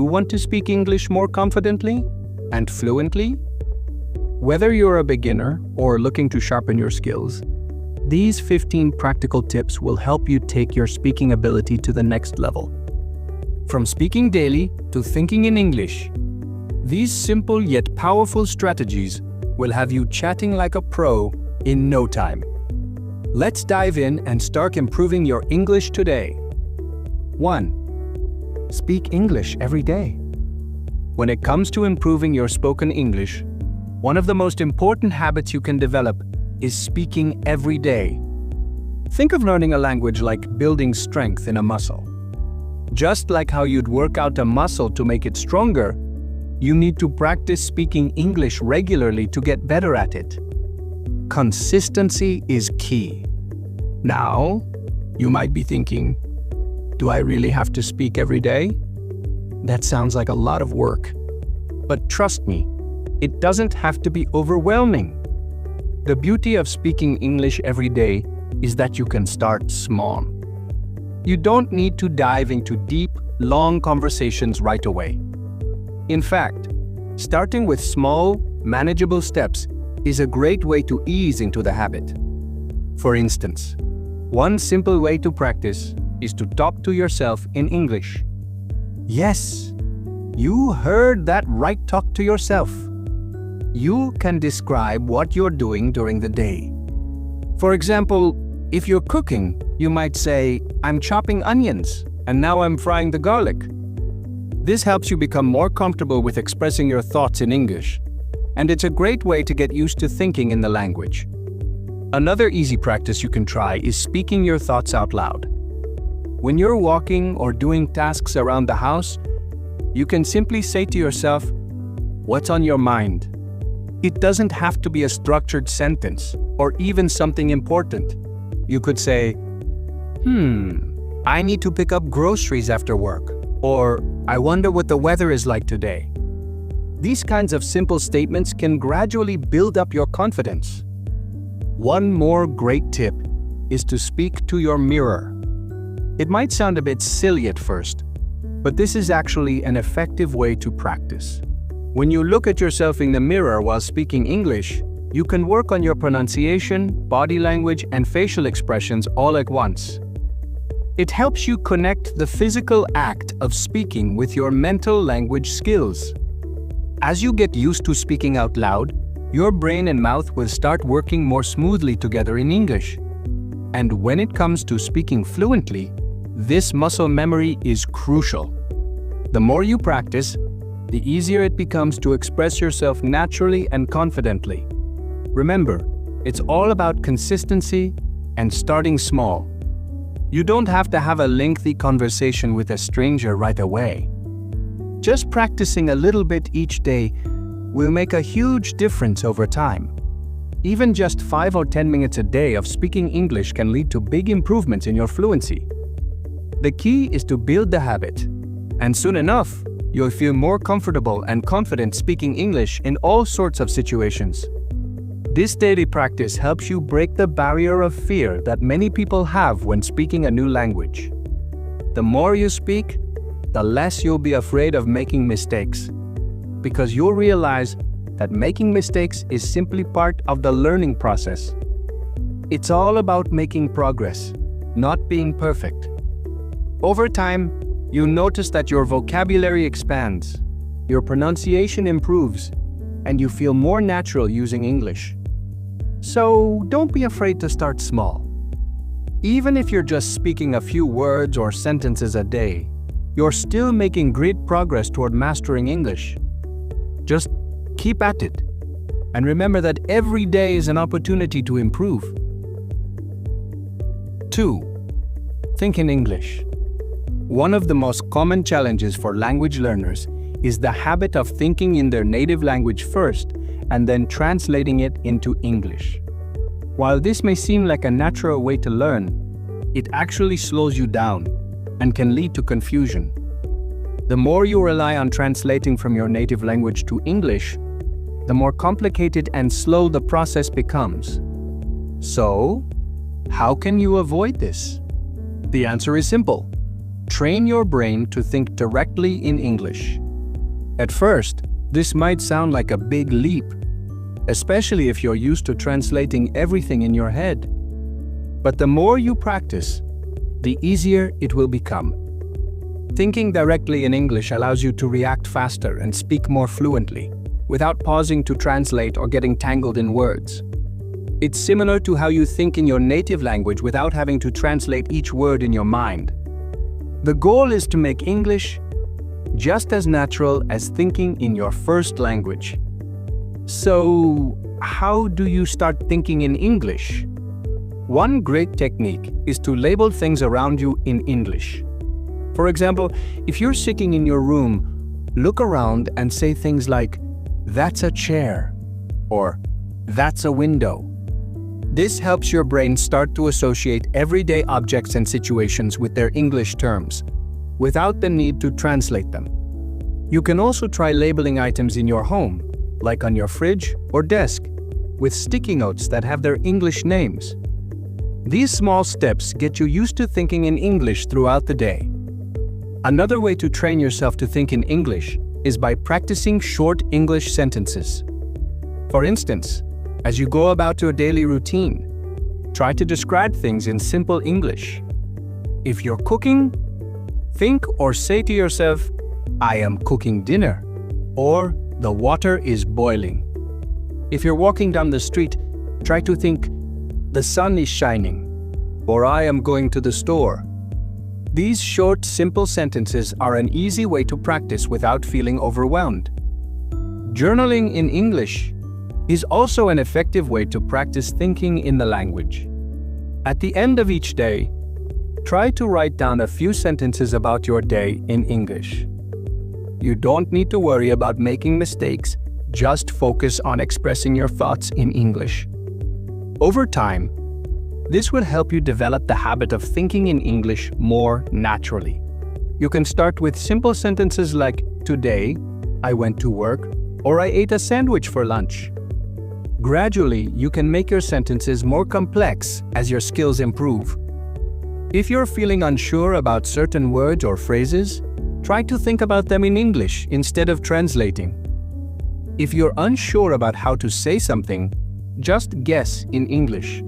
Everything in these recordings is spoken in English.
want to speak English more confidently and fluently? Whether you're a beginner or looking to sharpen your skills, these 15 practical tips will help you take your speaking ability to the next level. From speaking daily to thinking in English, these simple yet powerful strategies will have you chatting like a pro in no time. Let's dive in and start improving your English today. 1. Speak English every day. When it comes to improving your spoken English, one of the most important habits you can develop is speaking every day. Think of learning a language like building strength in a muscle. Just like how you'd work out a muscle to make it stronger, you need to practice speaking English regularly to get better at it. Consistency is key. Now, you might be thinking, do I really have to speak every day? That sounds like a lot of work. But trust me, it doesn't have to be overwhelming. The beauty of speaking English every day is that you can start small. You don't need to dive into deep, long conversations right away. In fact, starting with small, manageable steps is a great way to ease into the habit. For instance, one simple way to practice is to talk to yourself in English. Yes, you heard that right, talk to yourself. You can describe what you're doing during the day. For example, if you're cooking, you might say, I'm chopping onions, and now I'm frying the garlic. This helps you become more comfortable with expressing your thoughts in English, and it's a great way to get used to thinking in the language. Another easy practice you can try is speaking your thoughts out loud. When you're walking or doing tasks around the house, you can simply say to yourself, what's on your mind? It doesn't have to be a structured sentence or even something important. You could say, I need to pick up groceries after work, or I wonder what the weather is like today. These kinds of simple statements can gradually build up your confidence. One more great tip is to speak to your mirror. It might sound a bit silly at first, but this is actually an effective way to practice. When you look at yourself in the mirror while speaking English, you can work on your pronunciation, body language, and facial expressions all at once. It helps you connect the physical act of speaking with your mental language skills. As you get used to speaking out loud, your brain and mouth will start working more smoothly together in English. And when it comes to speaking fluently, this muscle memory is crucial. The more you practice, the easier it becomes to express yourself naturally and confidently. Remember, it's all about consistency and starting small. You don't have to have a lengthy conversation with a stranger right away. Just practicing a little bit each day will make a huge difference over time. Even just 5 or 10 minutes a day of speaking English can lead to big improvements in your fluency. The key is to build the habit, and soon enough, you'll feel more comfortable and confident speaking English in all sorts of situations. This daily practice helps you break the barrier of fear that many people have when speaking a new language. The more you speak, the less you'll be afraid of making mistakes, because you'll realize that making mistakes is simply part of the learning process. It's all about making progress, not being perfect. Over time, you'll notice that your vocabulary expands, your pronunciation improves, and you feel more natural using English. So don't be afraid to start small. Even if you're just speaking a few words or sentences a day, you're still making great progress toward mastering English. Just keep at it, and remember that every day is an opportunity to improve. 2. Think in English. One of the most common challenges for language learners is the habit of thinking in their native language first and then translating it into English. While this may seem like a natural way to learn, it actually slows you down and can lead to confusion. The more you rely on translating from your native language to English, the more complicated and slow the process becomes. So, how can you avoid this? The answer is simple. Train your brain to think directly in English. At first, this might sound like a big leap, especially if you're used to translating everything in your head. But the more you practice, the easier it will become. Thinking directly in English allows you to react faster and speak more fluently, without pausing to translate or getting tangled in words. It's similar to how you think in your native language without having to translate each word in your mind. The goal is to make English just as natural as thinking in your first language. So, how do you start thinking in English? One great technique is to label things around you in English. For example, if you're sitting in your room, look around and say things like, "That's a chair," or "That's a window." This helps your brain start to associate everyday objects and situations with their English terms, without the need to translate them. You can also try labeling items in your home, like on your fridge or desk, with sticky notes that have their English names. These small steps get you used to thinking in English throughout the day. Another way to train yourself to think in English is by practicing short English sentences. For instance, as you go about your daily routine, try to describe things in simple English. If you're cooking, think or say to yourself, "I am cooking dinner," or "The water is boiling." If you're walking down the street, try to think, "The sun is shining," or "I am going to the store." These short, simple sentences are an easy way to practice without feeling overwhelmed. Journaling in English is also an effective way to practice thinking in the language. At the end of each day, try to write down a few sentences about your day in English. You don't need to worry about making mistakes, just focus on expressing your thoughts in English. Over time, this will help you develop the habit of thinking in English more naturally. You can start with simple sentences like, "Today, I went to work," or "I ate a sandwich for lunch." Gradually, you can make your sentences more complex as your skills improve. If you're feeling unsure about certain words or phrases, try to think about them in English instead of translating. If you're unsure about how to say something, just guess in English.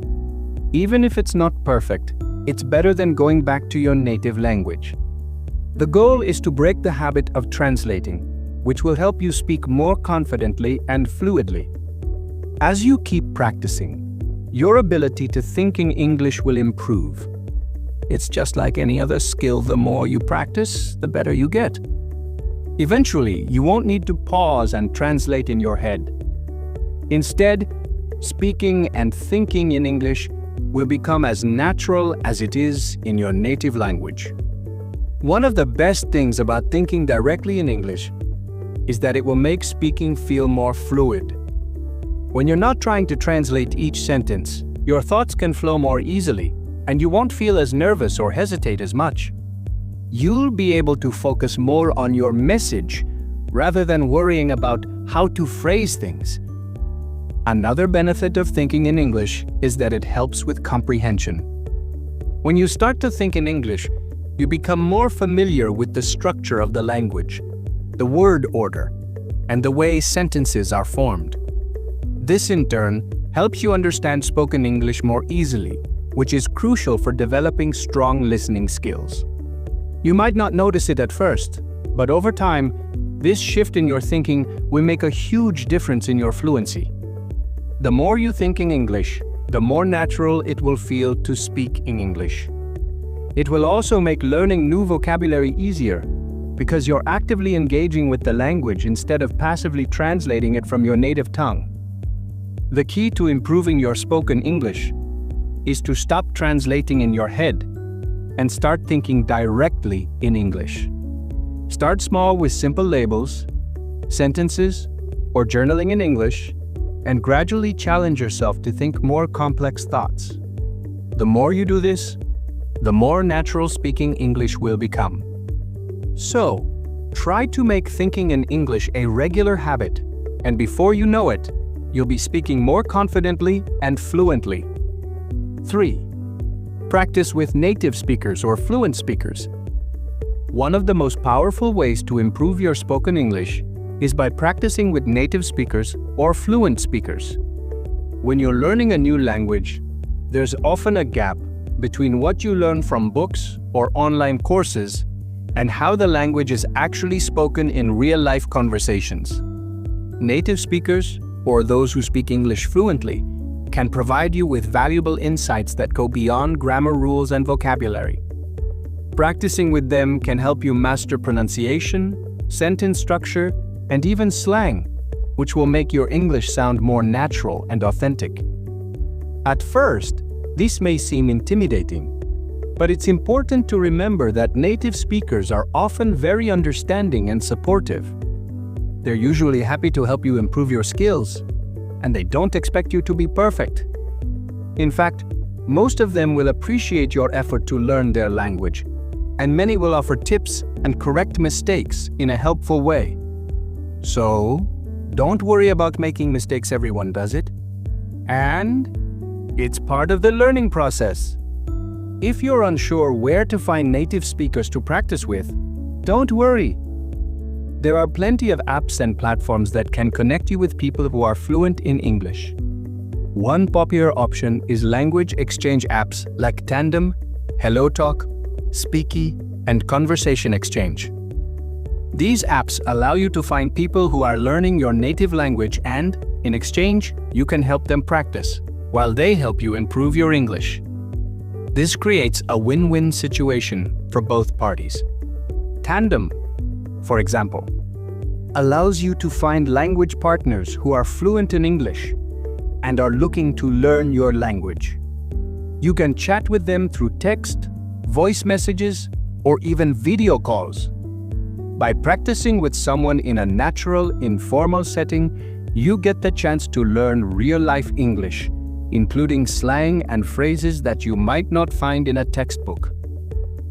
Even if it's not perfect, it's better than going back to your native language. The goal is to break the habit of translating, which will help you speak more confidently and fluidly. As you keep practicing, your ability to think in English will improve. It's just like any other skill, the more you practice, the better you get. Eventually, you won't need to pause and translate in your head. Instead, speaking and thinking in English will become as natural as it is in your native language. One of the best things about thinking directly in English is that it will make speaking feel more fluid. When you're not trying to translate each sentence, your thoughts can flow more easily, and you won't feel as nervous or hesitate as much. You'll be able to focus more on your message rather than worrying about how to phrase things. Another benefit of thinking in English is that it helps with comprehension. When you start to think in English, you become more familiar with the structure of the language, the word order, and the way sentences are formed. This, in turn, helps you understand spoken English more easily, which is crucial for developing strong listening skills. You might not notice it at first, but over time, this shift in your thinking will make a huge difference in your fluency. The more you think in English, the more natural it will feel to speak in English. It will also make learning new vocabulary easier, because you're actively engaging with the language instead of passively translating it from your native tongue. The key to improving your spoken English is to stop translating in your head and start thinking directly in English. Start small with simple labels, sentences, or journaling in English, and gradually challenge yourself to think more complex thoughts. The more you do this, the more natural speaking English will become. So, try to make thinking in English a regular habit, and before you know it, you'll be speaking more confidently and fluently. 3. Practice with native speakers or fluent speakers. One of the most powerful ways to improve your spoken English is by practicing with native speakers or fluent speakers. When you're learning a new language, there's often a gap between what you learn from books or online courses and how the language is actually spoken in real-life conversations. Native speakers, or those who speak English fluently, can provide you with valuable insights that go beyond grammar rules and vocabulary. Practicing with them can help you master pronunciation, sentence structure, and even slang, which will make your English sound more natural and authentic. At first, this may seem intimidating, but it's important to remember that native speakers are often very understanding and supportive. They're usually happy to help you improve your skills, and they don't expect you to be perfect. In fact, most of them will appreciate your effort to learn their language, and many will offer tips and correct mistakes in a helpful way. So, don't worry about making mistakes, everyone does it. And it's part of the learning process. If you're unsure where to find native speakers to practice with, don't worry. There are plenty of apps and platforms that can connect you with people who are fluent in English. One popular option is language exchange apps like Tandem, HelloTalk, Speaky, and Conversation Exchange. These apps allow you to find people who are learning your native language and, in exchange, you can help them practice, while they help you improve your English. This creates a win-win situation for both parties. Tandem, for example, allows you to find language partners who are fluent in English and are looking to learn your language. You can chat with them through text, voice messages, or even video calls. By practicing with someone in a natural, informal setting, you get the chance to learn real-life English, including slang and phrases that you might not find in a textbook.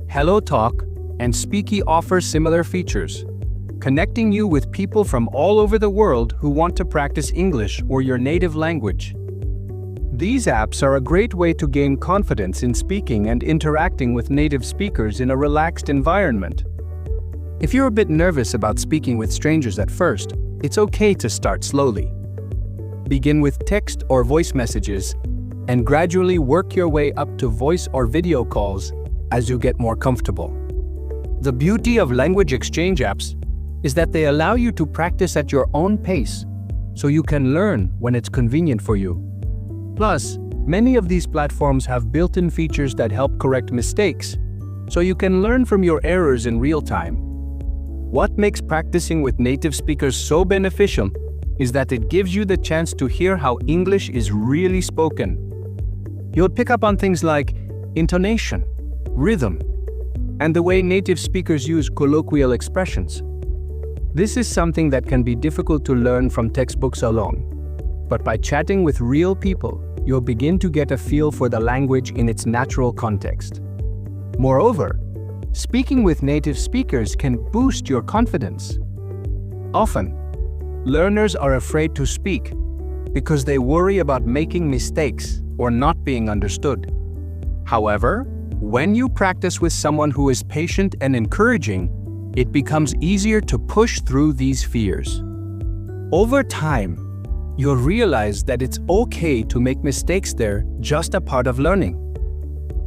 HelloTalk and Speaky offer similar features, connecting you with people from all over the world who want to practice English or your native language. These apps are a great way to gain confidence in speaking and interacting with native speakers in a relaxed environment. If you're a bit nervous about speaking with strangers at first, it's okay to start slowly. Begin with text or voice messages and gradually work your way up to voice or video calls as you get more comfortable. The beauty of language exchange apps is that they allow you to practice at your own pace, so you can learn when it's convenient for you. Plus, many of these platforms have built-in features that help correct mistakes, so you can learn from your errors in real time. What makes practicing with native speakers so beneficial is that it gives you the chance to hear how English is really spoken. You'll pick up on things like intonation, rhythm, and the way native speakers use colloquial expressions. This is something that can be difficult to learn from textbooks alone, but by chatting with real people, you'll begin to get a feel for the language in its natural context. Moreover, speaking with native speakers can boost your confidence. Often, learners are afraid to speak because they worry about making mistakes or not being understood. However, when you practice with someone who is patient and encouraging, it becomes easier to push through these fears. Over time, you'll realize that it's okay to make mistakes. They're just a part of learning.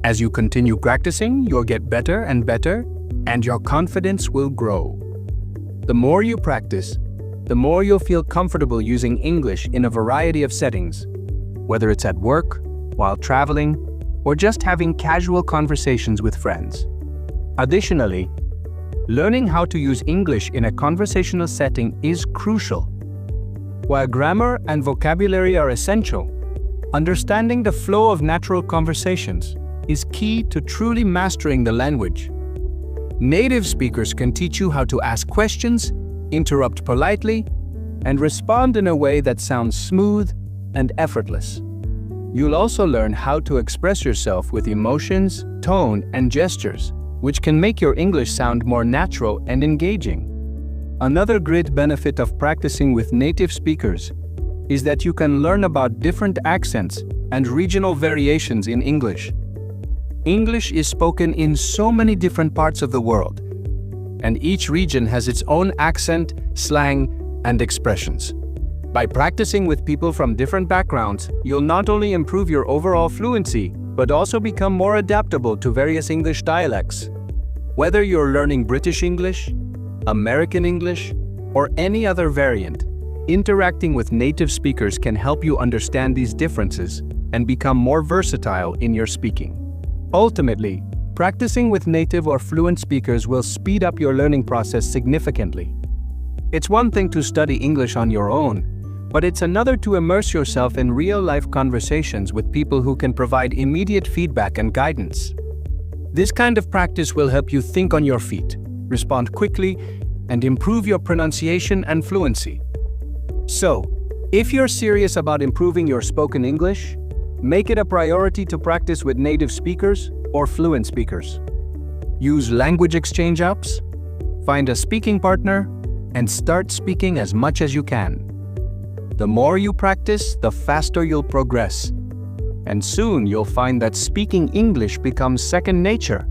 As you continue practicing, you'll get better and better, and your confidence will grow. The more you practice, the more you'll feel comfortable using English in a variety of settings, whether it's at work, while traveling, or just having casual conversations with friends. Additionally, learning how to use English in a conversational setting is crucial. While grammar and vocabulary are essential, understanding the flow of natural conversations is key to truly mastering the language. Native speakers can teach you how to ask questions, interrupt politely, and respond in a way that sounds smooth and effortless. You'll also learn how to express yourself with emotions, tone, and gestures, which can make your English sound more natural and engaging. Another great benefit of practicing with native speakers is that you can learn about different accents and regional variations in English. English is spoken in so many different parts of the world, and each region has its own accent, slang, and expressions. By practicing with people from different backgrounds, you'll not only improve your overall fluency, but also become more adaptable to various English dialects. Whether you're learning British English, American English, or any other variant, interacting with native speakers can help you understand these differences and become more versatile in your speaking. Ultimately, practicing with native or fluent speakers will speed up your learning process significantly. It's one thing to study English on your own, but it's another to immerse yourself in real-life conversations with people who can provide immediate feedback and guidance. This kind of practice will help you think on your feet, respond quickly, and improve your pronunciation and fluency. So, if you're serious about improving your spoken English, make it a priority to practice with native speakers or fluent speakers. Use language exchange apps, find a speaking partner, and start speaking as much as you can. The more you practice, the faster you'll progress. And soon you'll find that speaking English becomes second nature.